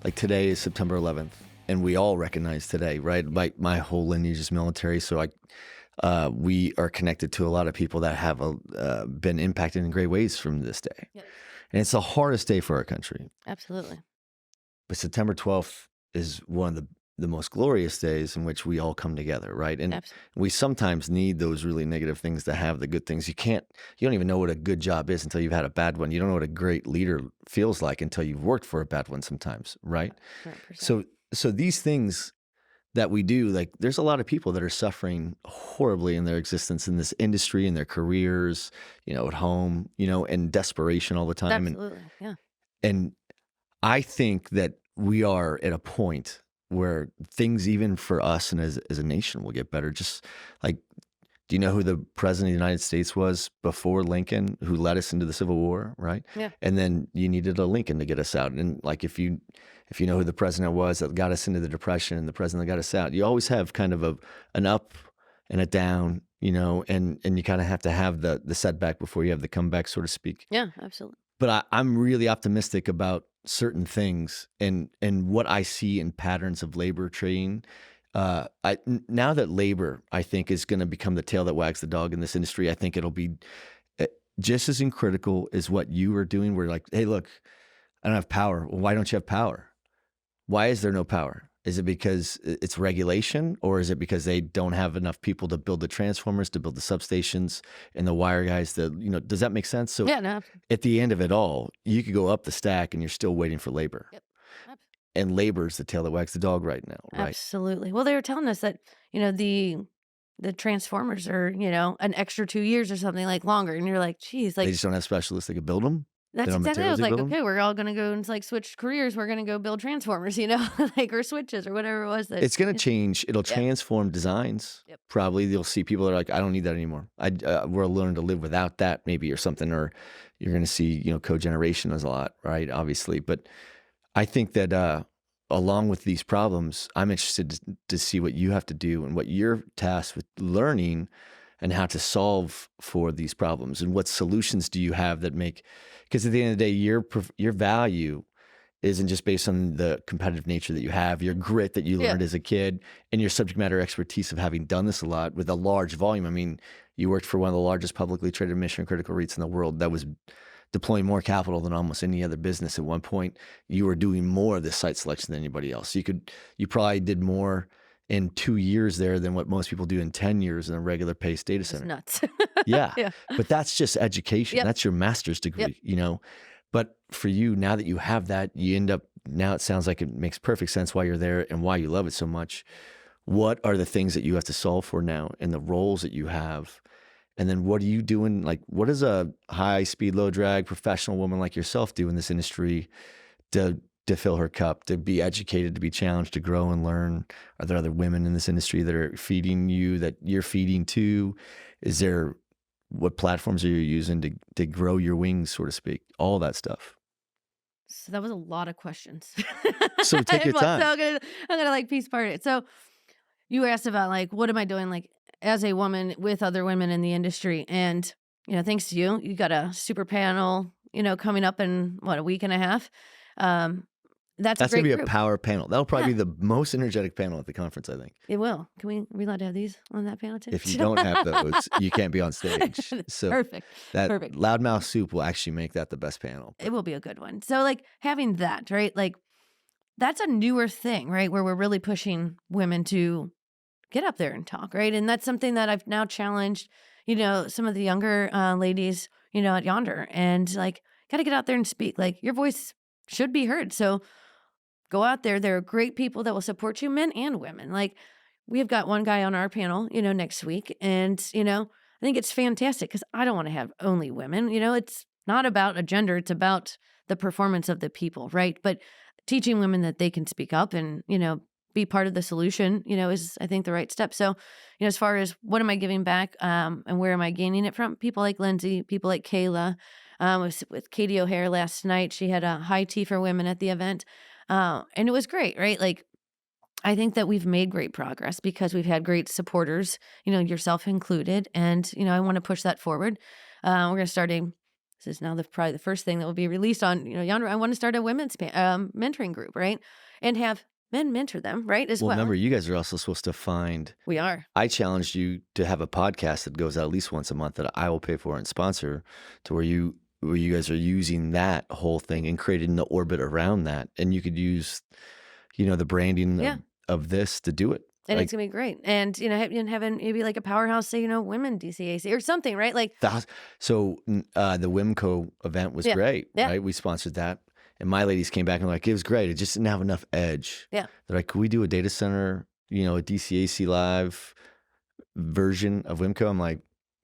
like today is September 11th, and we all recognize today, right? My whole lineage is military, so we are connected to a lot of people that have been impacted in great ways from this day. Yep. And it's the hardest day for our country. Absolutely. But September 12th is one of the most glorious days in which we all come together, right? And we sometimes need those really negative things to have the good things. You don't even know what a good job is until you've had a bad one. You don't know what a great leader feels like until you've worked for a bad one sometimes, right? 100%. So these things that we do, like there's a lot of people that are suffering horribly in their existence in this industry, in their careers, at home, and desperation all the time. Absolutely. Yeah. And I think that we are at a point where things, even for us and as a nation, will get better. Just like, do you know who the president of the United States was before Lincoln, who led us into the Civil War, right? Yeah. And then you needed a Lincoln to get us out. And like, if you know who the president was that got us into the Depression and the president that got us out, you always have kind of an up and a down, and you kind of have to have the setback before you have the comeback, so to speak. Yeah, absolutely. But I'm really optimistic about certain things and what I see in patterns of labor training. Now that labor, I think, is going to become the tail that wags the dog in this industry, I think it'll be just as critical as what you are doing. We're like, hey, look, I don't have power. Well, why don't you have power? Why is there no power? Is it because it's regulation, or is it because they don't have enough people to build the transformers, to build the substations, and the wire guys? Does that make sense? So yeah, no. At the end of it all, you could go up the stack and you're still waiting for labor. Yep. And labor is the tail that wags the dog right now, right? Absolutely. Well, they were telling us that, the transformers are, an extra 2 years or something like longer. And you're like, geez, They like, just don't have specialists that can build them. that's exactly. I was like, okay, we're all gonna go and like switch careers. We're gonna go build transformers, like or switches or whatever it was. It's gonna change. It'll transform designs. Yep. Probably you'll see people that are like, I don't need that anymore. We're learning to live without that, maybe, or something. Or you're gonna see, cogeneration is a lot, right? Obviously, but I think that along with these problems, I'm interested to see what you have to do and what you're tasked with learning and how to solve for these problems, and what solutions do you have that make. Because at the end of the day, your value isn't just based on the competitive nature that you have, your grit that you learned as a kid, and your subject matter expertise of having done this a lot with a large volume. I mean, you worked for one of the largest publicly traded mission critical REITs in the world that was deploying more capital than almost any other business at one point. You were doing more of this site selection than anybody else. You probably did more in 2 years there than what most people do in 10 years in a regular paced data center. Nuts. Yeah. But that's just education. Yep. That's your master's degree, But for you, now that you have that, you end up, now it sounds like it makes perfect sense why you're there and why you love it so much. What are the things that you have to solve for now and the roles that you have? And then what are you doing? Like, what does a high speed, low drag professional woman like yourself do in this industry to fill her cup, to be educated, to be challenged, to grow and learn? Are there other women in this industry that are feeding you, that you're feeding to? What platforms are you using to grow your wings, so to speak? All that stuff. So that was a lot of questions. So take your time. So I'm gonna like piece part it. So you asked about like, what am I doing like as a woman with other women in the industry? And, thanks to you got a super panel, coming up in a week and a half. That's a great going to be group. A power panel. That'll probably be the most energetic panel at the conference, I think. It will. Are we allowed to have these on that panel too? If you don't have those, you can't be on stage. So perfect. Perfect. Loudmouth soup will actually make that the best panel. It will be a good one. So like having that, right? Like that's a newer thing, right? Where we're really pushing women to get up there and talk, right? And that's something that I've now challenged, some of the younger ladies, at Yondr, and like, got to get out there and speak. Like your voice should be heard. So go out there. There are great people that will support you, men and women. Like we have got one guy on our panel, next week. And, I think it's fantastic because I don't want to have only women. It's not about a gender. It's about the performance of the people, right? But teaching women that they can speak up and, be part of the solution, is I think the right step. So, as far as what am I giving back and where am I gaining it from? People like Lindsay, people like Kayla, was with Katie O'Hare last night. She had a high tea for women at the event. And it was great, right? Like, I think that we've made great progress because we've had great supporters, yourself included. And, I want to push that forward. We're going to start a this is now probably the first thing that will be released on, Yondr. I want to start a women's mentoring group, right? And have men mentor them, right? As Well, well. remember, you guys are also supposed to find. We are. I challenged you to have a podcast that goes out at least once a month that I will pay for and sponsor, to where you guys are using that whole thing and creating the orbit around that, and you could use, the branding of this to do it. And it's gonna be great. And having maybe like a powerhouse, say, women DCAC or something, right? Like so the WIMCO event was great, right? We sponsored that. And my ladies came back and were like, it was great. It just didn't have enough edge. Yeah. They're like, could we do a data center, a DCAC live version of WIMCO? I'm like,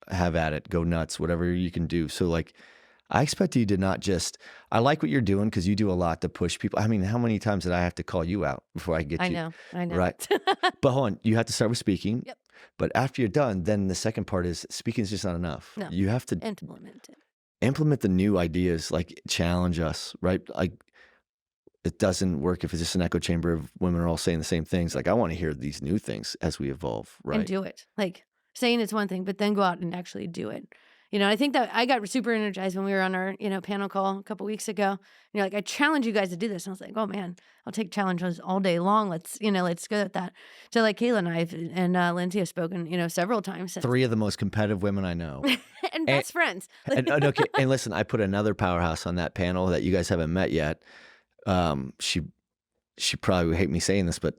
have at it, go nuts, whatever you can do. So like, I expect you to not just, I like what you're doing because you do a lot to push people. I mean, how many times did I have to call you out before I get you? I know. Right. But hold on, you have to start with speaking. Yep. But after you're done, then the second part is speaking is just not enough. No. You have to implement the new ideas, like challenge us, right? Like it doesn't work if it's just an echo chamber of women are all saying the same things. Like I want to hear these new things as we evolve, right? And do it. Like saying it's one thing, but then go out and actually do it. I think that I got super energized when we were on our, panel call a couple weeks ago. And you're like, I challenge you guys to do this. And I was like, oh man, I'll take challenges all day long. Let's go at that. So like Kayla and I and Lindsay have spoken, several times. Since. 3 of the most competitive women I know. and best friends. Okay. And listen, I put another powerhouse on that panel that you guys haven't met yet. She probably would hate me saying this, but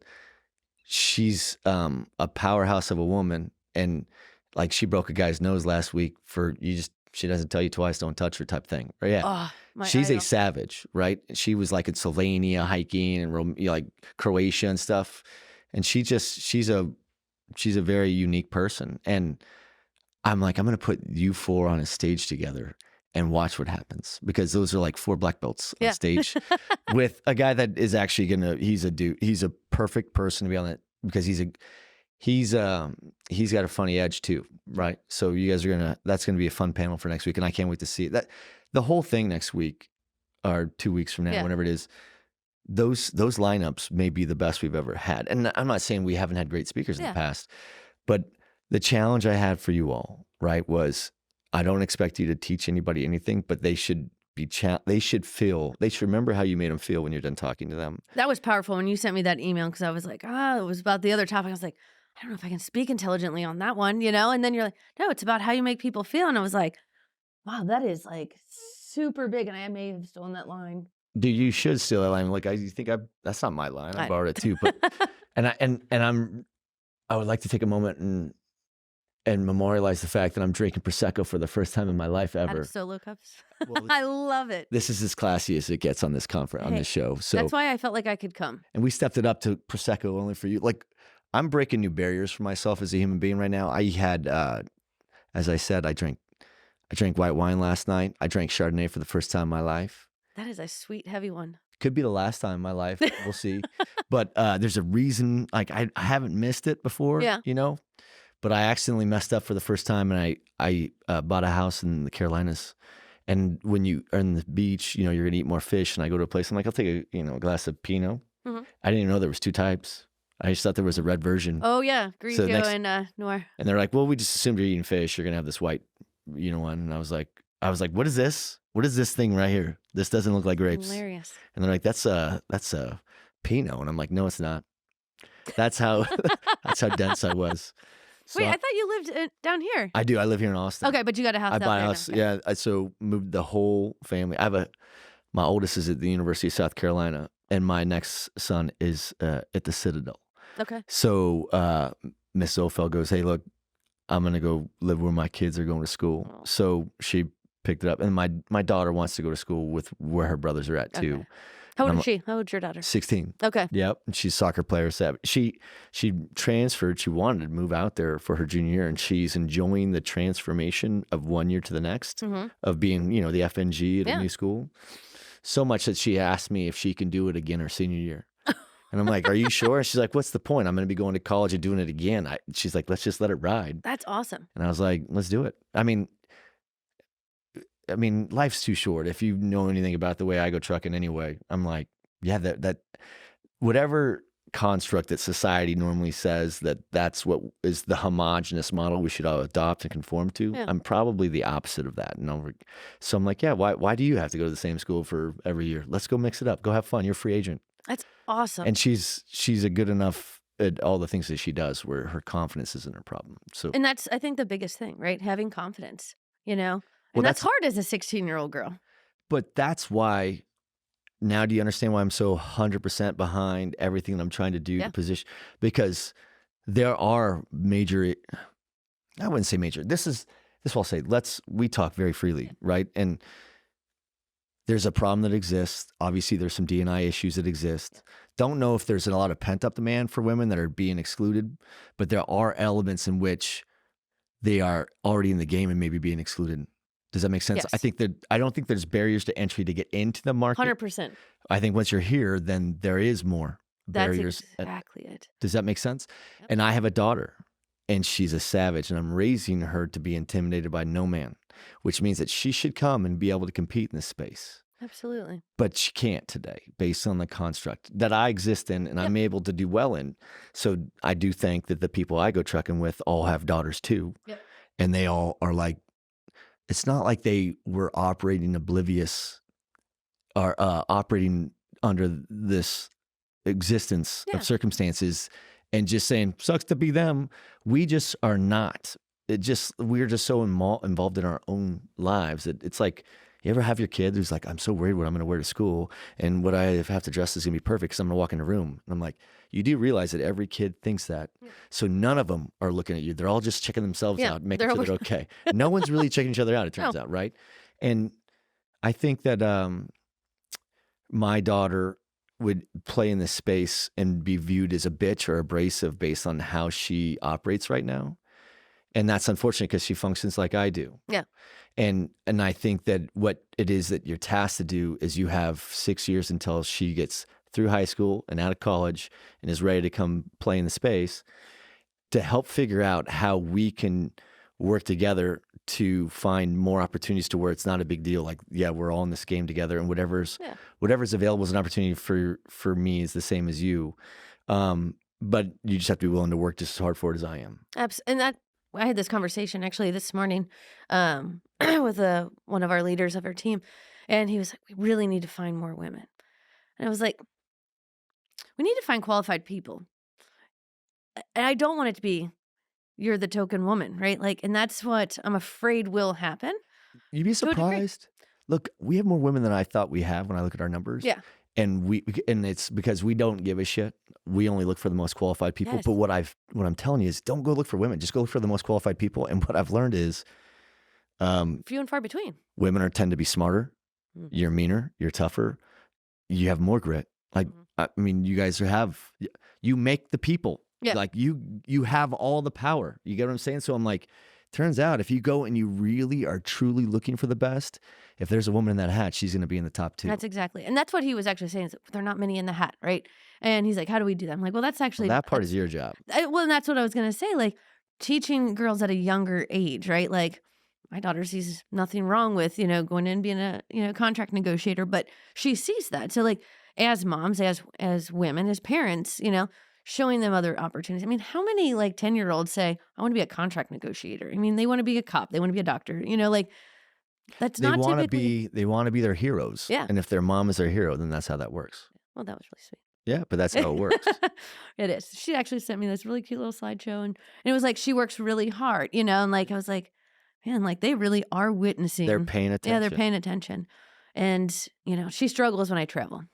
she's a powerhouse of a woman, and like she broke a guy's nose last week for she doesn't tell you twice, don't touch her type thing. Right? Yeah. Oh, she's a savage, right? She was like in Slovenia hiking and like Croatia and stuff. And she's a very unique person. And I'm like, I'm going to put you 4 on a stage together and watch what happens, because those are like 4 black belts on stage with a guy that is actually he's a dude. He's a perfect person to be on it, because he's got a funny edge too, right? So you guys that's gonna be a fun panel for next week, and I can't wait to see it. That the whole thing next week or 2 weeks from now, whenever it is, those lineups may be the best we've ever had. And I'm not saying we haven't had great speakers in the past, but the challenge I had for you all, right, was I don't expect you to teach anybody anything, but they should remember how you made them feel when you're done talking to them. That was powerful when you sent me that email, because I was like, it was about the other topic. I was like, I don't know if I can speak intelligently on that one, And then you're like, no, it's about how you make people feel. And I was like, wow, that is like super big. And I may have stolen that line. Dude, you should steal that line. Like, that's not my line. I borrowed it too. But I would like to take a moment and memorialize the fact that I'm drinking Prosecco for the first time in my life ever. Out of solo cups. Well, I love it. This is as classy as it gets on this conference, on this show. So that's why I felt like I could come. And we stepped it up to Prosecco only for you. Like, I'm breaking new barriers for myself as a human being right now. I had, as I said, I drank white wine last night. I drank Chardonnay for the first time in my life. That is a sweet, heavy one. Could be the last time in my life. We'll see. But there's a reason. Like I haven't missed it before. Yeah. But I accidentally messed up for the first time, and I bought a house in the Carolinas. And when you are in the beach, you're gonna eat more fish. And I go to a place, I'm like, I'll take a glass of Pinot. Mm-hmm. I didn't even know there was 2 types. I just thought there was a red version. Oh yeah, Grigio and Noir. And they're like, well, we just assumed you're eating fish. You're gonna have this white, one. And I was like, what is this? What is this thing right here? This doesn't look like grapes. Hilarious. And they're like, that's a Pinot. And I'm like, no, it's not. That's how dense I was. So wait, I thought you lived down here. I do. I live here in Austin. Okay, but you got a house. I bought a house. Okay. Yeah. So moved the whole family. My oldest is at the University of South Carolina, and my next son is at the Citadel. Okay. So Miss Ophel goes, hey, look, I'm gonna go live where my kids are going to school. Oh. So she picked it up, and my daughter wants to go to school with where her brothers are at too. Okay. How old is she? How old's your daughter? 16. Okay. Yep. And she's a soccer player. She transferred. She wanted to move out there for her junior year, and she's enjoying the transformation of one year to the next, of being, the FNG at a new school. So much that she asked me if she can do it again her senior year. And I'm like, are you sure? And she's like, what's the point? I'm going to be going to college and doing it again. She's like, let's just let it ride. That's awesome. And I was like, let's do it. I mean, life's too short. If you know anything about the way I go trucking anyway, I'm like, yeah, that whatever construct that society normally says that that's what is the homogenous model we should all adopt and conform to. Yeah. I'm probably the opposite of that. So I'm like, yeah, why do you have to go to the same school for every year? Let's go mix it up. Go have fun. You're a free agent. That's awesome. And she's a good enough at all the things that she does where her confidence isn't her problem. So And that's, I think, the biggest thing, right? Having confidence, well, and that's hard as a 16-year-old girl. but that's why now do you understand why I'm so 100% behind everything that I'm trying to do Yeah. to position? Because there are major, I wouldn't say major. This is what I'll say. We talk very freely, right? And there's a problem that exists. Obviously, there's some D&I issues that exist. Don't know if there's a lot of pent up demand for women that are being excluded, but there are elements in which they are already in the game and maybe being excluded. Does that make sense? Yes. I don't think there's barriers to entry to get into the market. 100%. I think once you're here, then there is more That's barriers. exactly it. Does that make sense? Yep. And I have a daughter, and she's a savage, and I'm raising her to be intimidated by no man, which means that she should come and be able to compete in this space. Absolutely. But she can't today based on the construct that I exist in and I'm able to do well in. So I do think that the people I go trucking with all have daughters too. Yep. And they all are like, it's not like they were operating oblivious or operating under this existence of circumstances and just saying, sucks to be them. We just are not. We're just so involved in our own lives that it's like, you ever have your kid who's like, I'm so worried what I'm going to wear to school and what I have to dress is going to be perfect because I'm going to walk in a room. And I'm like, you do realize that every kid thinks that. Yeah. So none of them are looking at you. They're all just checking themselves out, making sure they're okay. No one's really checking each other out, it turns out, right? And I think that my daughter would play in this space and be viewed as a bitch or abrasive based on how she operates right now. And that's unfortunate because she functions like I do. Yeah. And I think that what it is that you're tasked to do is you have 6 years until she gets through high school and out of college and is ready to come play in the space to help figure out how we can work together to find more opportunities to where it's not a big deal. Like, yeah, we're all in this game together and whatever's available as an opportunity for me is the same as you. But you just have to be willing to work just as hard for it as I am. And that, I had this conversation actually this morning with one of our leaders of our team, and he was like, we really need to find more women. And I was like, we need to find qualified people. And I don't want it to be, you're the token woman, right? Like, and that's what I'm afraid will happen. You'd be surprised. Look, we have more women than I thought we have when I look at our numbers. Yeah. And it's because we don't give a shit. We only look for the most qualified people. Yes. But what I'm telling you is don't go look for women. Just go look for the most qualified people. And what I've learned is few and far between. Women tend to be smarter. Mm-hmm. You're meaner. You're tougher. You have more grit. Like, I mean, you guys you make the people. Yeah. Like you have all the power. You get what I'm saying? So I'm like, turns out if you go and you really are truly looking for the best, if there's a woman in that hat, she's going to be in the top 2. That's exactly. And that's what he was actually saying, is there are not many in the hat, right? And he's like, how do we do that? I'm like, well, that's actually. That part is your job. Well, and that's what I was going to say, like teaching girls at a younger age, right? Like my daughter sees nothing wrong with, going in and being a, contract negotiator, but she sees that. So like as moms, as women, as parents, showing them other opportunities. I mean, how many like 10-year-olds say, I want to be a contract negotiator? I mean, they want to be a cop. They want to be a doctor, like that's not typically. They want to be their heroes. Yeah. And if their mom is their hero, then that's how that works. Well, that was really sweet. Yeah, but that's how it works. It is. She actually sent me this really cute little slideshow and it was like, she works really hard, and like, I was like, man, like they really are witnessing. They're paying attention. Yeah, they're paying attention. And, she struggles when I travel.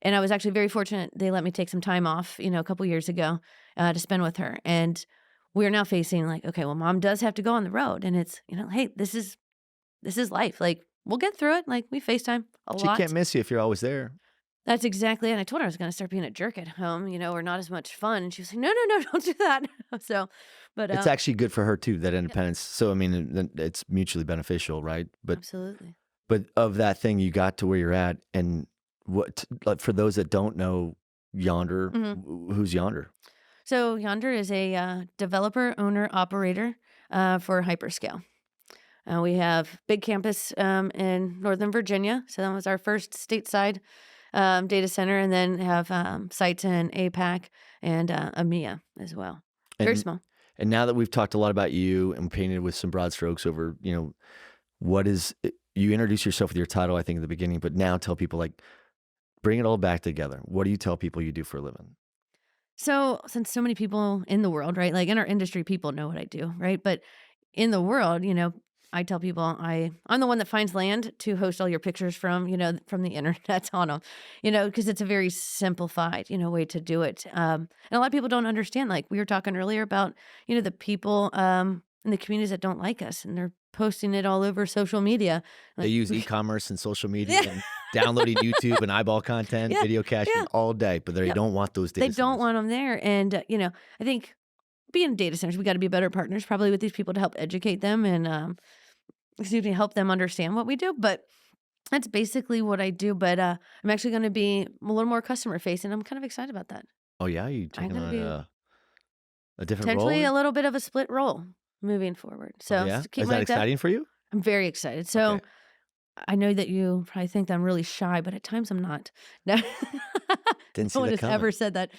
And I was actually very fortunate. They let me take some time off, a couple years ago to spend with her. And we're now facing like, okay, well, mom does have to go on the road. And it's, hey, this is life. Like, we'll get through it. Like, we FaceTime a lot. She can't miss you if you're always there. That's exactly it. And I told her I was going to start being a jerk at home, or not as much fun. And she was like, no, don't do that. So, but it's actually good for her too, that independence. Yeah. So, I mean, it's mutually beneficial, right? But absolutely. But of that thing, you got to where you're at. And what, like, for those that don't know Yondr, who's Yondr? So Yondr is a developer, owner, operator for hyperscale. We have big campus in Northern Virginia. So that was our first stateside data center, and then have sites in APAC and EMEA as well. Very And small. and now that we've talked a lot about you and painted with some broad strokes over, what is you introduce yourself with your title, I think, at the beginning, but now tell people like bring it all back together. What do you tell people you do for a living? So, since so many people in the world, right, like in our industry, people know what I do, right? But in the world, I tell people I'm the one that finds land to host all your pictures from, from the internet on them, because it's a very simplified, way to do it. And a lot of people don't understand. Like we were talking earlier about, the people in the communities that don't like us, and they're posting it all over social media. They Like, use e-commerce and social media yeah, and downloading YouTube and eyeball content, yeah, video caching yeah. all day, but they Yep. don't want those They data don't centers. want them there, and I think being data centers, we got to be better partners probably with these people to help educate them and excuse me, help them understand what we do. But that's basically what I do. But I'm actually going to be a little more customer facing. I'm kind of excited about that. Oh yeah, you I'm taking going to on be a different potentially role? a little bit of a split role moving forward. Oh So yeah, keep is that my depth. exciting for you? I'm very excited. Okay, So I know that you probably think that I'm really shy, but at times I'm not. No, didn't no see one that has coming. ever said that.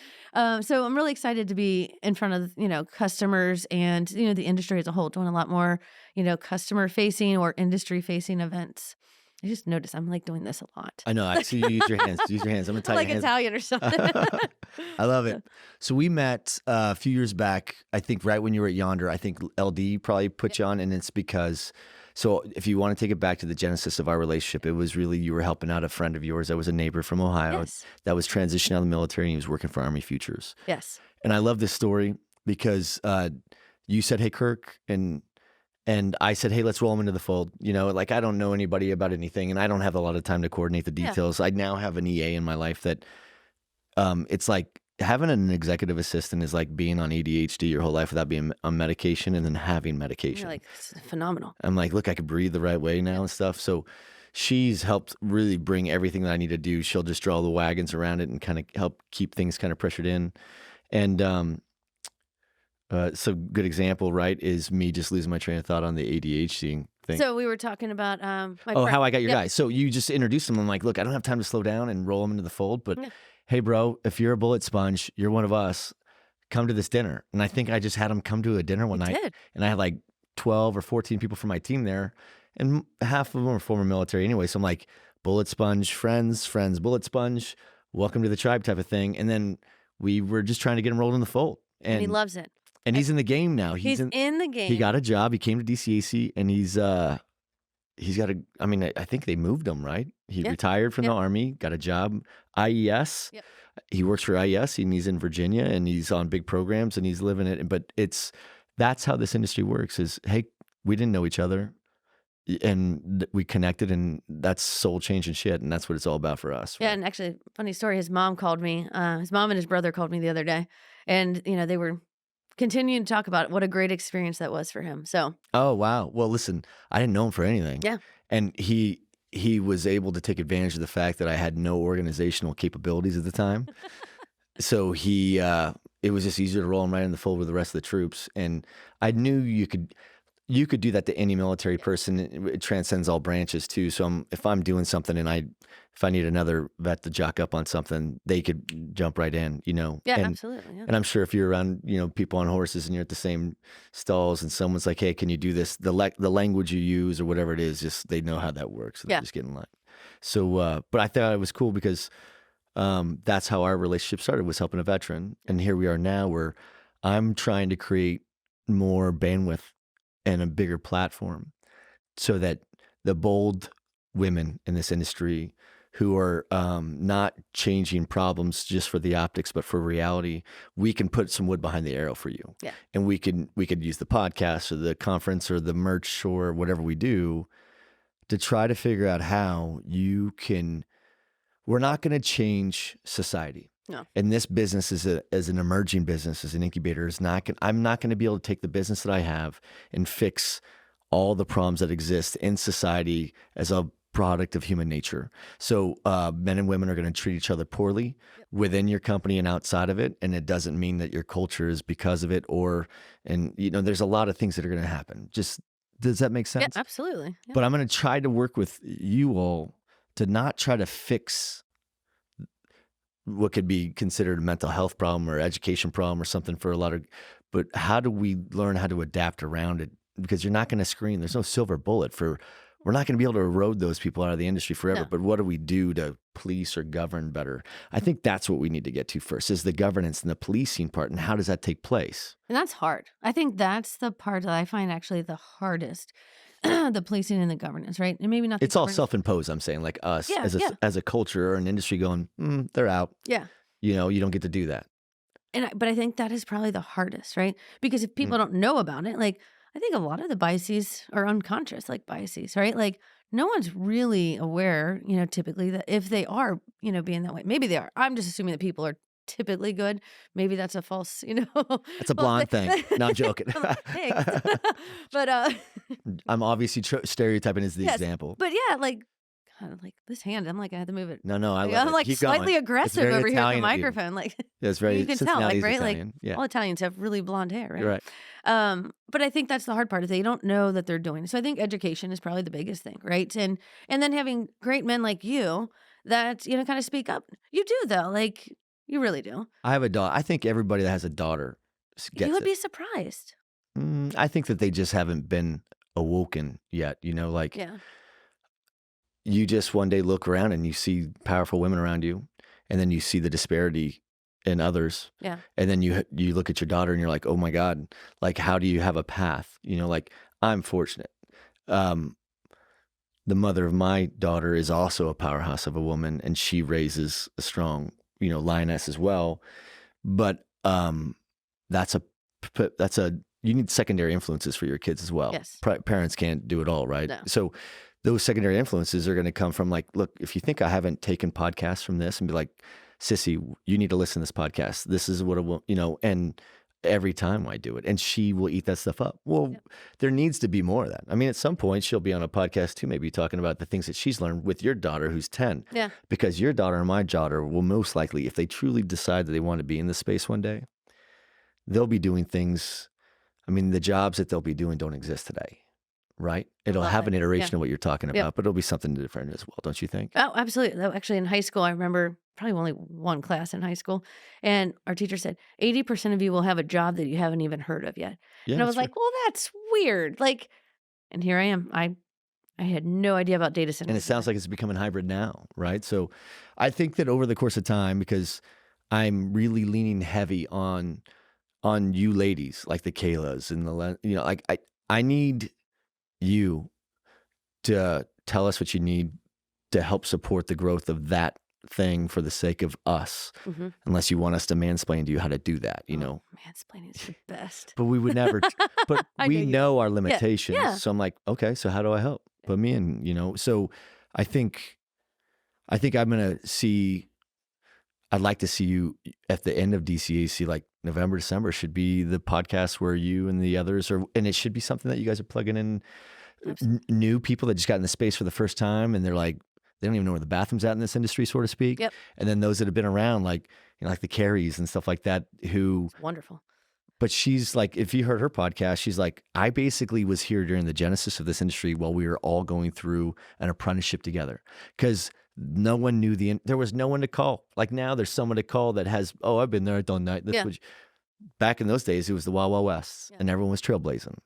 So I'm really excited to be in front of customers and the industry as a whole, doing a lot more customer facing or industry facing events. I just noticed I'm like doing this a lot. I know. I see you use your hands. Use your hands. I'm gonna I'm tie your like hands. Italian or something. I love it. So, So we met a few years back. I think right when you were at Yondr. I think LD probably yeah. put you on, and it's because. So if you want to take it back to the genesis of our relationship, it was really you were helping out a friend of yours that was a neighbor from Ohio Yes. that was transitioning out of the military and he was working for Army Futures. Yes. And I love this story because you said, "Hey, Kirk," and I said, "Hey, let's roll him into the fold." Like I don't know anybody about anything, and I don't have a lot of time to coordinate the Yeah. details. I now have an EA in my life that it's like having an executive assistant is like being on ADHD your whole life without being on medication and then having You're medication. like, this is phenomenal. I'm like, look, I can breathe the right way now Yep. and stuff. So she's helped really bring everything that I need to do. She'll just draw the wagons around it and kind of help keep things kind of pressured in. And so good example, right, is me just losing my train of thought on the ADHD thing. So we were talking about my Oh, friend. how I got your Yep. guy. So you just introduced him. I'm like, look, I don't have time to slow down and roll him into the fold, but Yeah. hey, bro, if you're a bullet sponge, you're one of us. Come to this dinner. And I think I just had him come to a dinner one You night, did. and I had like 12 or 14 people from my team there, and half of them were former military anyway. So I'm like, bullet sponge, friends, bullet sponge, welcome to the tribe type of thing. And then we were just trying to get him rolled in the fold. And he And loves it. and I- he's in the game now. He's in the He game. got a job. He came to DCAC, and he's got a. I mean, I think they moved him, right? He Yeah. retired from the Yep. Army, got a job, IES. Yep. He works for IES, and he's in Virginia, and he's on big programs, and he's living it. But that's how this industry works. Is hey, we didn't know each other, and we connected, and that's soul changing shit, and that's what it's all about for us. Yeah, Right? and actually, funny story. His mom called me. His mom and his brother called me the other day, and they were continuing to talk about what a great experience that was for him. So Oh wow. Well, listen, I didn't know him for anything. yeah, And he was able to take advantage of the fact that I had no organizational capabilities at the time. So it was just easier to roll him right in the fold with the rest of the troops. And I knew you could do that to any military person. It transcends all branches too. So if I'm doing something and if I need another vet to jock up on something, they could jump right in, yeah, And absolutely. Yeah. and I'm sure if you're around, people on horses and you're at the same stalls and someone's like, "Hey, can you do this?" The language you use or whatever it is, just they know how that works. So they Yeah. just get in line. So, but I thought it was cool because that's how our relationship started, was helping a veteran, and here we are now, where I'm trying to create more bandwidth and a bigger platform so that the bold women in this industry who are not changing problems just for the optics, but for reality, we can put some wood behind the arrow for you. Yeah. And we could use the podcast or the conference or the merch or whatever we do to try to figure out how you can. We're not going to change society. No. And this business is as an emerging business, as an incubator, I'm not going to be able to take the business that I have and fix all the problems that exist in society as a product of human nature. So men and women are going to treat each other poorly within your company and outside of it. And it doesn't mean that your culture is because of it there's a lot of things that are going to happen. Does that make sense? Yeah, absolutely. Yeah. But I'm going to try to work with you all to not try to fix what could be considered a mental health problem or education problem or something for a lot of, but how do we learn how to adapt around it? Because you're not going to screen, there's no silver bullet for, we're not going to be able to erode those people out of the industry forever, No. but what do we do to police or govern better? I think that's what we need to get to first is the governance and the policing part. And how does that take place? And that's hard. I think that's the part that I find actually the hardest. The policing and the governance, right? And maybe not the It's all governance. self-imposed, I'm saying, like us Yeah, as a, yeah. as a culture or an industry going, they're out. Yeah. You know, you don't get to do that. But I think that is probably the hardest, right? Because if people don't know about it, like I think a lot of the biases are unconscious, like biases, right? Like no one's really aware, typically that if they are, being that way, maybe they are. I'm just assuming that people are typically good. Maybe that's a false, That's a blonde thing. No, I'm joking. Thanks. But I'm obviously stereotyping as the yes, example. but yeah, like God, like this hand, I'm like I have to move it. No, I Like, love I'm it. like Keep slightly going. It's aggressive very over here at the Italian of you. microphone. Like Yeah, it's very you can tell, like Cincinnati's right, like Italian. Yeah, all Italians have really blonde hair, right? you're right. But I think that's the hard part is they don't know that they're doing it. So I think education is probably the biggest thing, right? And then having great men like you that kind of speak up. You do though, like you really do. I have a daughter. I think everybody that has a daughter gets You would it. be surprised. I think that they just haven't been awoken yet. Like Yeah, you just one day look around and you see powerful women around you, and then you see the disparity in others. yeah, And then you look at your daughter and you're like, oh my God, like how do you have a path? Like I'm fortunate. The mother of my daughter is also a powerhouse of a woman, and she raises a strong, lioness as well. But that's a you need secondary influences for your kids as well. Yes. Parents can't do it all, right? No. So those secondary influences are going to come from like, look, if you think I haven't taken podcasts from this and be like, Sissy, you need to listen to this podcast. This is what it will, and every time I do it, and she will eat that stuff up. Well, there needs to be more of that. I mean, at some point she'll be on a podcast too, maybe talking about the things that she's learned with your daughter who's 10. Yeah. Because your daughter and my daughter will most likely, if they truly decide that they want to be in this space one day, they'll be doing things. I mean, the jobs that they'll be doing don't exist today, right? It'll have an iteration of what you're talking about, but it'll be something different as well, don't you think? Oh, absolutely. Though actually in high school, I remember probably only one class in high school, and our teacher said 80% of you will have a job that you haven't even heard of yet. Yeah, And I was that's like, well, that's weird. Like, and here I am. I had no idea about data centers. And it sounds like it's becoming hybrid now, right? So I think that over the course of time, because I'm really leaning heavy on you ladies, like the Kaylas and like I need you to tell us what you need to help support the growth of that thing for the sake of us, unless you want us to mansplain to you how to do that, Mansplaining is the best. But we would never, but we know our limitations. Yeah. So I'm like, okay, so how do I help? Put me in, so I think I'm going to I'd like to see you at the end of DCAC, like November, December should be the podcast where you and the others and it should be something that you guys are plugging in new people that just got in the space for the first time. And they're like, they don't even know where the bathroom's at in this industry, so to speak. Yep. And then those that have been around, like, like the Carries and stuff like that, who, Wonderful. but she's like, if you heard her podcast, she's like, I basically was here during the genesis of this industry while we were all going through an apprenticeship together. Because no one knew there was no one to call. Like now there's someone to call that has, oh, I've been there, I've done that. Back in those days, it was the Wild Wild West and everyone was trailblazing.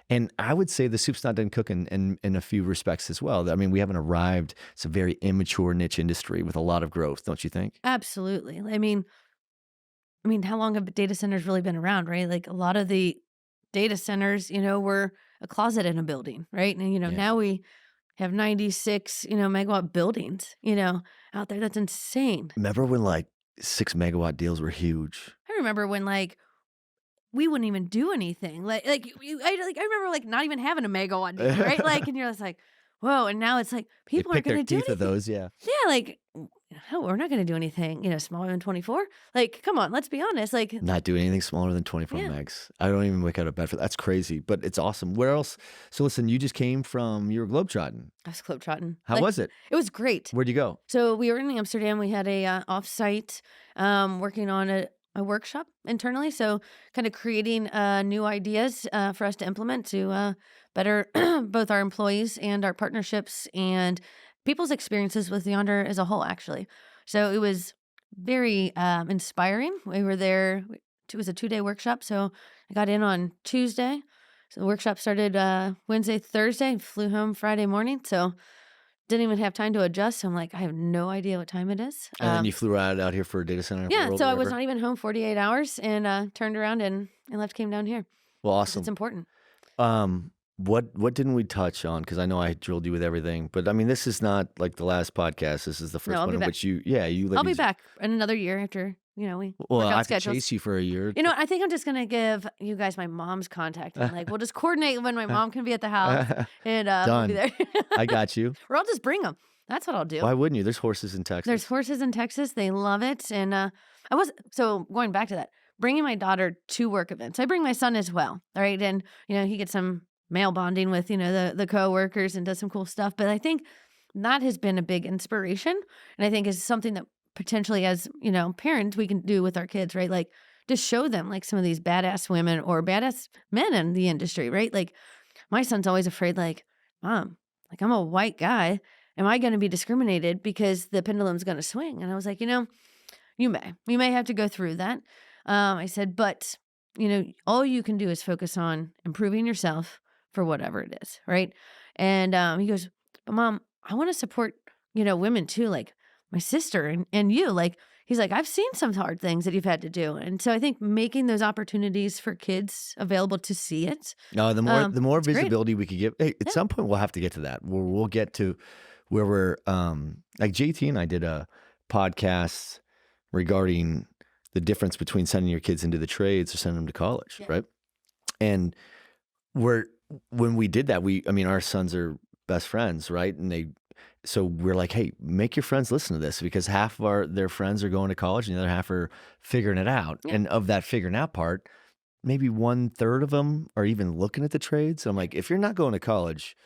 And I would say the soup's not done cooking in a few respects as well. I mean, we haven't arrived. It's a very immature niche industry with a lot of growth, don't you think? Absolutely. I mean, how long have data centers really been around, right? Like a lot of the data centers, were a closet in a building, right? And, now we have 96, megawatt buildings, out there. That's insane. Remember when like 6 megawatt deals were huge? I remember when like we wouldn't even do anything. I remember like not even having a megawatt deal, right? Like, and you're just like, whoa. And now it's like people aren't going to do anything. Of those, yeah. Yeah, like no, we're not going to do anything, smaller than 24. Like, come on, let's be honest. Like, not doing anything smaller than 24 megs. I don't even wake out of bed for that. That's crazy, but it's awesome. Where else? So listen, you just came from, you were globetrotting. I was globetrotting. How was it? It was great. Where'd you go? So we were in Amsterdam. We had a offsite working on a workshop internally. So kind of creating new ideas for us to implement to better both our employees and our partnerships and people's experiences with Yondr as a whole, actually. So it was very inspiring. We were there. It was a 2-day workshop, so I got in on Tuesday. So the workshop started Wednesday, Thursday, and flew home Friday morning. So didn't even have time to adjust. So I'm like, I have no idea what time it is. And then you flew right out here for a data center Yeah, world, so I was whatever. not even home 48 hours and turned around and left, came down here. Well, 'Cause awesome. it's important. What didn't we touch on? Because I know I drilled you with everything, but I mean, this is not like the last podcast. This is the first I'll one be in back. which you I'll be ladies. back in another year after, we Well, work I out have to schedules. chase you for a year. You know what? I think I'm just gonna give you guys my mom's contact and like we'll just coordinate when my mom can be at the house and we'll be Done. there. I got you. Or I'll just bring them. That's what I'll do. Why wouldn't you? There's horses in There's Texas. horses in Texas. They love it. And so going back to that, bringing my daughter to work events. I bring my son as well. All right. And, he gets some male bonding with, the coworkers and does some cool stuff. But I think that has been a big inspiration. And I think is something that potentially as, parents we can do with our kids, right? Like just show them like some of these badass women or badass men in the industry, right? Like my son's always afraid, like, Mom, like I'm a white guy. Am I going to be discriminated because the pendulum's going to swing? And I was like, you may have to go through that. I said, but all you can do is focus on improving yourself for whatever it is. Right. And he goes, but Mom, I want to support, women too. Like my sister and you, like, he's like, I've seen some hard things that you've had to do. And so I think making those opportunities for kids available to see it. No, the more it's great. visibility we could give. Hey, at some point we'll have to get to that. We'll get to where we're like JT and I did a podcast regarding the difference between sending your kids into the trades or sending them to college, Yeah. right? And when we did that, our sons are best friends, right? And so we're like, hey, make your friends listen to this because half of their friends are going to college and the other half are figuring it out. Yeah. And of that figuring out part, maybe 1/3 of them are even looking at the trades. I'm like, if you're not going to college,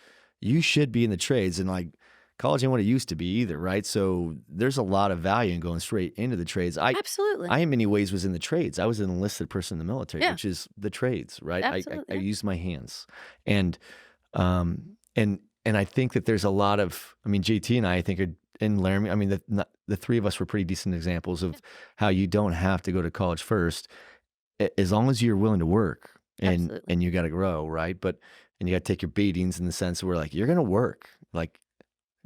you should be in the trades. And like, college ain't what it used to be either, right? So there's a lot of value in going straight into the trades. Absolutely. I in many ways was in the trades. I was an enlisted person in the military, Yeah. which is the trades, right? Absolutely, I yeah. used my hands. And I think that there's a lot of, JT and I think, and Laramie, the three of us were pretty decent examples of how you don't have to go to college first, as long as you're willing to work Absolutely. and you got to grow, right? And you got to take your beatings in the sense where like, you're going to work. Like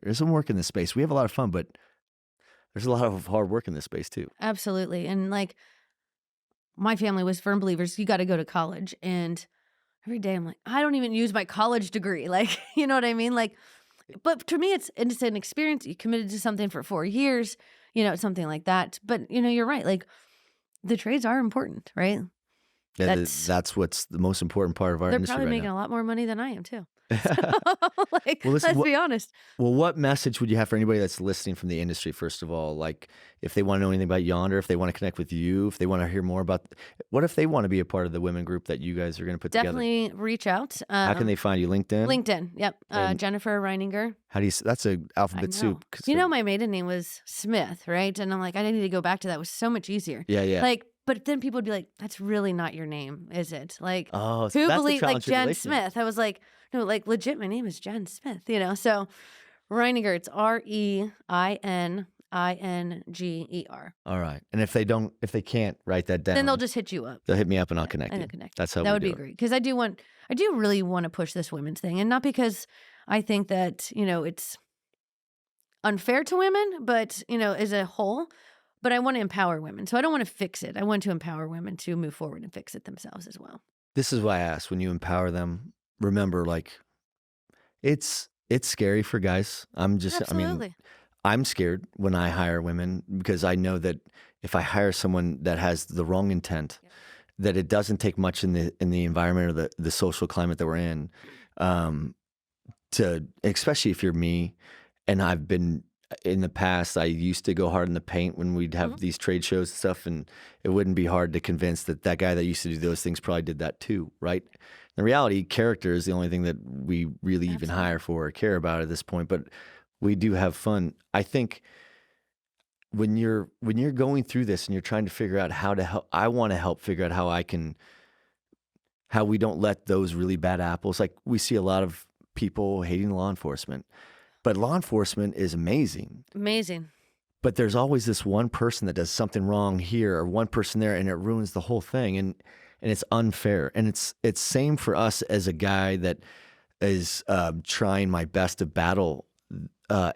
there's some work in this space. We have a lot of fun, but there's a lot of hard work in this space too. Absolutely. And like my family was firm believers, you got to go to college. And every day I'm like, I don't even use my college degree. Like, you know what I mean? Like, but to me, it's an experience. You committed to something for 4 years, something like that. But, you're right. Like the trades are important, right? Yeah, that's what's the most important part of our They're industry probably right making now. a lot more money than I am too. So, like, Well, listen, let's be honest. Well, what message would you have for anybody that's listening from the industry, first of all? Like, if they want to know anything about Yondr, if they want to connect with you, if they want to hear more about, what if they want to be a part of the women group that you guys are going to put together? Definitely reach out. How can they find you? LinkedIn? LinkedIn. Yep. And Jennifer Reininger. How do you, that's a I alphabet know. soup. My maiden name was Smith, right? And I'm like, I need to go back to that. It was so much easier. Yeah. Like, but then people would be like, that's really not your name, is it? Like, Oh, so who that's the believes, like challenge Jen tribulation. Smith? I was like, no, like legit, my name is Jen Smith, So Reininger, it's Reininger. All right. And if they can't write that down, Then they'll just hit you up. they'll hit me up and I'll connect And you. they'll connect. That's how That we would do be it. great. Because I do really want to push this women's thing. And not because I think that, it's unfair to women, but, as a whole, but I want to empower women. So I don't want to fix it. I want to empower women to move forward and fix it themselves as well. This is why I asked, when you empower them, remember, like, it's scary for guys. Absolutely. I'm scared when I hire women because I know that if I hire someone that has the wrong intent, that it doesn't take much in the environment or the social climate that we're in, especially if you're me, and I've been in the past, I used to go hard in the paint when we'd have these trade shows and stuff, and it wouldn't be hard to convince that guy that used to do those things probably did that too, right? In reality, character is the only thing that we really even hire for or care about at this point, but we do have fun. I think when you're going through this and you're trying to figure out how to help, I want to help figure out how we don't let those really bad apples, like we see a lot of people hating law enforcement, but law enforcement is amazing. Amazing. But there's always this one person that does something wrong here or one person there, and it ruins the whole thing. And it's unfair. And it's same for us as a guy that is trying my best to battle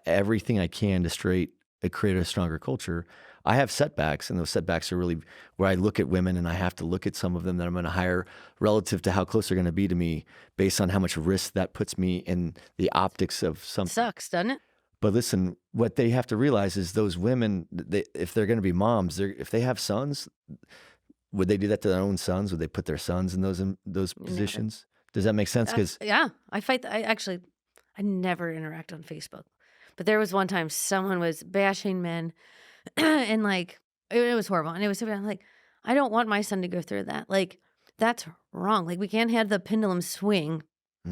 everything I can to create a stronger culture. I have setbacks, and those setbacks are really where I look at women and I have to look at some of them that I'm going to hire relative to how close they're going to be to me based on how much risk that puts me in the optics of something. Sucks, doesn't it? But listen, what they have to realize is those women, if they're going to be moms, if they have sons, would they do that to their own sons? Would they put their sons in those positions? Does that make sense? Because yeah, I never interact on Facebook, but there was one time someone was bashing men, and like it was horrible, and it was so bad. I'm like, I don't want my son to go through that. Like, that's wrong. Like, we can't have the pendulum swing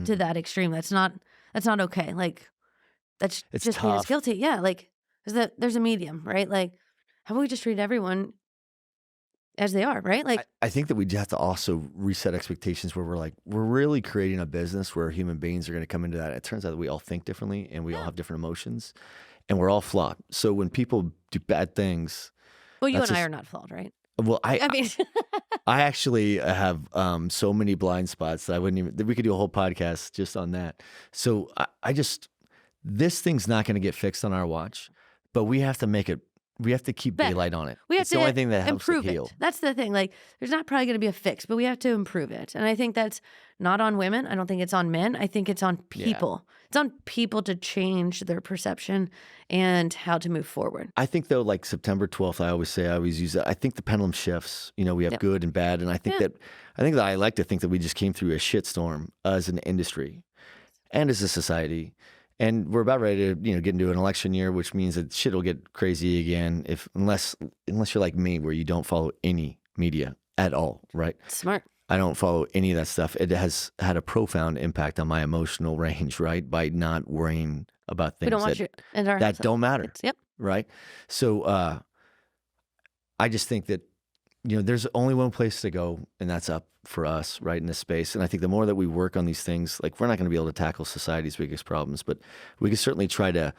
to that extreme. That's not okay. Like, that's it's just being as tough. guilty. Yeah, like there's a medium, right? Like, how about we just treat everyone as they are, right? Like, I think that we have to also reset expectations where we're really creating a business where human beings are going to come into that. It turns out that we all think differently and we all have different emotions and we're all flawed. So when people do bad things, well, you and I are not flawed, right? well, I mean, I actually have so many blind spots that we could do a whole podcast just on that. So this thing's not going to get fixed on our watch, but we have to keep daylight on it. We have it's to the only thing that helps improve it heal. it. That's the thing. Like, there's not probably going to be a fix, but we have to improve it. And I think that's not on women. I don't think it's on men. I think it's on people. Yeah. It's on people to change their perception and how to move forward. I think though, like September 12th, I always use that. I think the pendulum shifts. We have good and bad, and I think that I like to think that we just came through a shitstorm as an industry and as a society. And we're about ready to, get into an election year, which means that shit will get crazy again unless you're like me, where you don't follow any media at all, right? Smart. I don't follow any of that stuff. It has had a profound impact on my emotional range, right? By not worrying about things that don't matter, right? So I just think that there's only one place to go, and that's up for us, right, in this space. And I think the more that we work on these things, like, we're not going to be able to tackle society's biggest problems, but we can certainly try to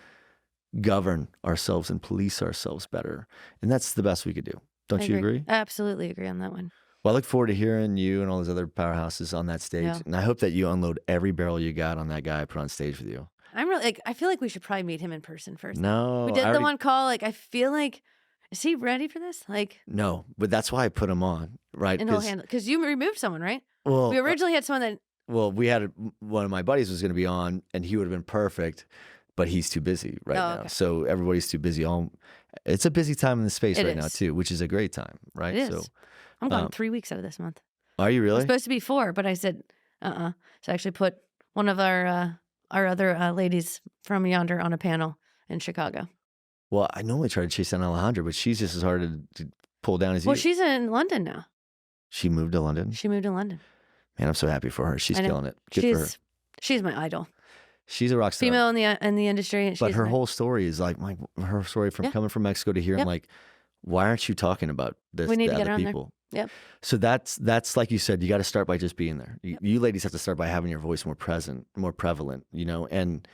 govern ourselves and police ourselves better. And that's the best we could do. Don't you agree? I absolutely agree on that one. Well, I look forward to hearing you and all those other powerhouses on that stage. Yeah. And I hope that you unload every barrel you got on that guy I put on stage with you. I'm really I feel like we should probably meet him in person first. No. We did the one call. Like, I feel like, is he ready for this? Like, no, but that's why I put him on, right? And he'll handle, because you removed someone, right? Well, we originally had someone that. Well, we had one of my buddies was going to be on, and he would have been perfect, but he's too busy now. Okay. So everybody's too busy. It's a busy time in the space now too, which is a great time, right? It is. So I'm gone 3 weeks out of this month. Are you really? It's supposed to be 4, but I said So I actually put one of our other ladies from Yondr on a panel in Chicago. Well, I normally try to chase down Alejandra, but she's just as hard to pull down as you. Well, she's in London now. She moved to London? She moved to London. Man, I'm so happy for her. She's killing it. Good for her. She's my idol. She's a rock star. Female in the industry. But her whole story is like her story from coming from Mexico to here. I'm like, why aren't you talking about this we need to get other on people? There. Yep. So that's like you said, you got to start by just being there. You ladies have to start by having your voice more present, more prevalent, and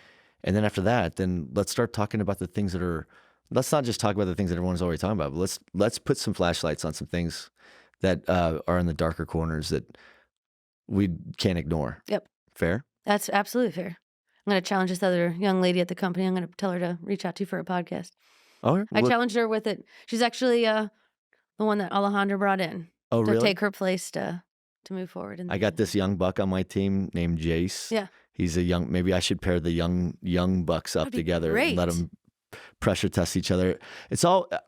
then after that, then let's start talking about the things that are. Let's not just talk about the things that everyone's already talking about, but let's put some flashlights on some things that are in the darker corners that we can't ignore. Yep. Fair? That's absolutely fair. I'm going to challenge this other young lady at the company. I'm going to tell her to reach out to you for a podcast. Oh, I challenged her with it. She's actually the one that Alejandra brought in. Oh, to really? take her place to move forward. I got this young buck on my team named Jace. Yeah. He's maybe I should pair the young bucks up together and let them pressure test each other.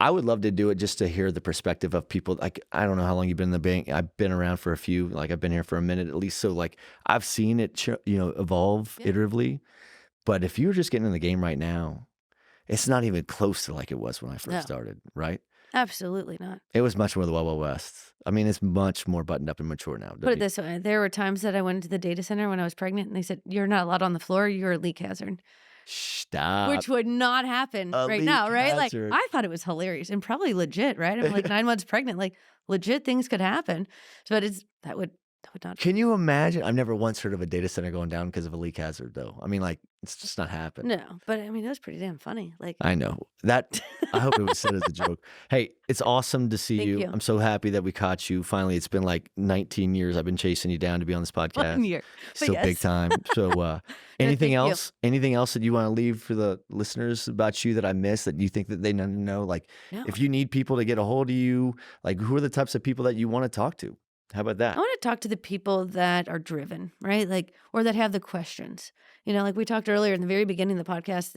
I would love to do it just to hear the perspective of people. Like, I don't know how long you've been in the bank. I've been around for a few, like I've been here for a minute at least. So like I've seen it, evolve iteratively. But if you're just getting in the game right now, it's not even close to like it was when I first started, right? Absolutely not. It was much more the Wild Wild West. I mean, it's much more buttoned up and mature now. Put it this way. There were times that I went into the data center when I was pregnant and they said, "You're not allowed on the floor. You're a leak hazard." Stop. Which would not happen right now, right? Hazard. Like, I thought it was hilarious and probably legit, right? I'm like 9 months pregnant. Like, legit things could happen. But that would That would not. Can you imagine? I've never once heard of a data center going down because of a leak hazard, though. I mean, like, it's just not happened. No, but I mean, it was pretty damn funny. Like, I know that. I hope it was said as a joke. Hey, it's awesome to see Thank you. you. I'm so happy that we caught you. Finally, it's been like 19 years. I've been chasing you down to be on this 1 podcast. year. But Still big yes. time. So, anything thank you. else? Anything else that you want to leave for the listeners about you that I missed that you think that they need to know? Like, No. if you need people to get a hold of you, like, who are the types of people that you want to talk to? How about that? I want to talk to the people that are driven, right? Like, or that have the questions. Like we talked earlier in the very beginning of the podcast,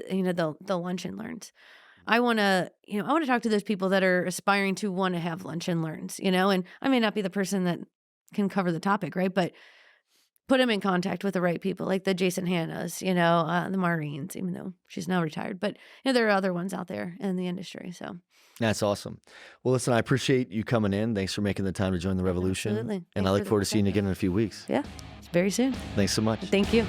the lunch and learns. I want to talk to those people that are aspiring to want to have lunch and learns, and I may not be the person that can cover the topic, right? But put them in contact with the right people, like the Jason Hannas, the Maureen's, even though she's now retired. But there are other ones out there in the industry. So That's awesome. Well, listen, I appreciate you coming in. Thanks for making the time to join the revolution. Absolutely. And Thanks I for look the forward to seeing you perspective. again in a few weeks. Yeah, very soon. Thanks so much. Thank you.